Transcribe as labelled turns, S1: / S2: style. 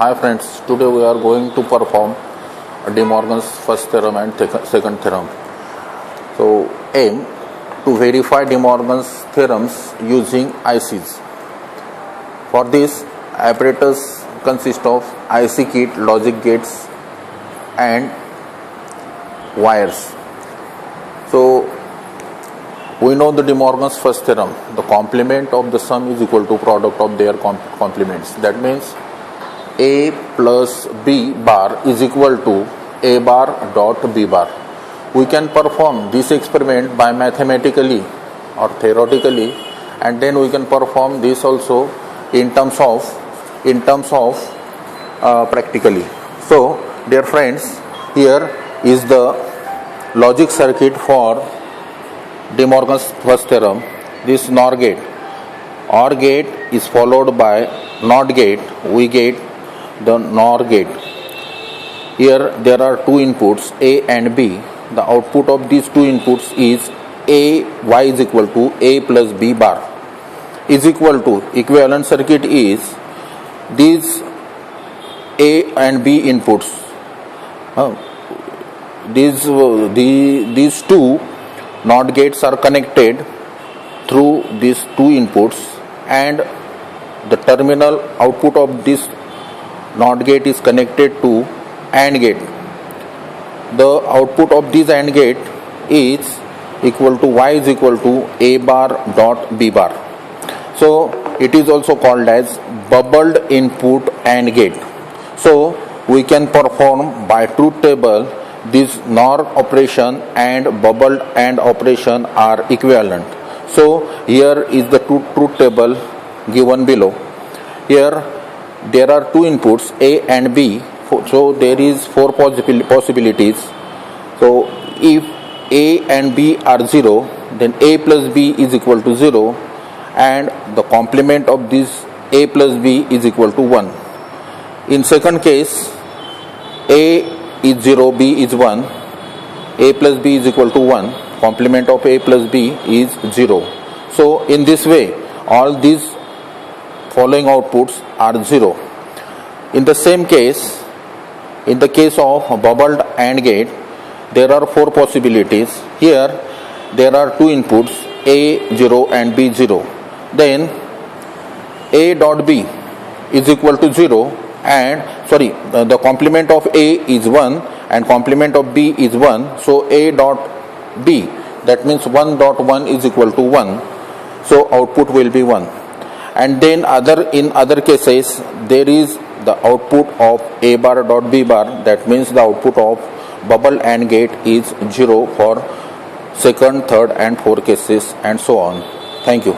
S1: Hi friends, today we are going to perform De Morgan's first theorem and second theorem. So aim to verify De Morgan's theorems using ICs. For this, apparatus consists of IC kit, logic gates and wires. So we know the De Morgan's first theorem. The complement of the sum is equal to product of their complements. That means A plus B bar is equal to A bar dot B bar. We can perform this experiment by mathematically or theoretically, and then we can perform this also in terms of practically. So dear friends, here is the logic circuit for De Morgan's first theorem. This NOR gate. OR gate is followed by NOT gate. We get the NOR gate. Here there are two inputs A and B. The output of these two inputs is A, Y is equal to A plus B bar is equal to, equivalent circuit is these A and B inputs. These two NOT gates are connected through these two inputs, and the terminal output of this NOT gate is connected to AND gate. The output of this AND gate is equal to Y is equal to A bar dot B bar. So it is also called as bubbled input AND gate. So we can perform by truth table this NOR operation and bubbled AND operation are equivalent. So here is the truth table given below. Here there are two inputs A and B, so there is four possibilities. So if A and B are 0, then A plus B is equal to 0, and the complement of this A plus B is equal to 1. In second case, A is 0, B is 1, A plus B is equal to 1, complement of A plus B is 0. So in this way, all these following outputs are 0. In the same case, in the case of bubbled AND gate, there are four possibilities. Here there are two inputs A 0 and B 0. Then A dot B is equal to 0, and the complement of A is 1 and complement of B is 1. So A dot B, that means 1 dot 1 is equal to 1. So output will be 1. And then in other cases, there is the output of A bar dot B bar, that means the output of bubble AND gate is 0 for second, third and fourth cases, and so on. Thank you.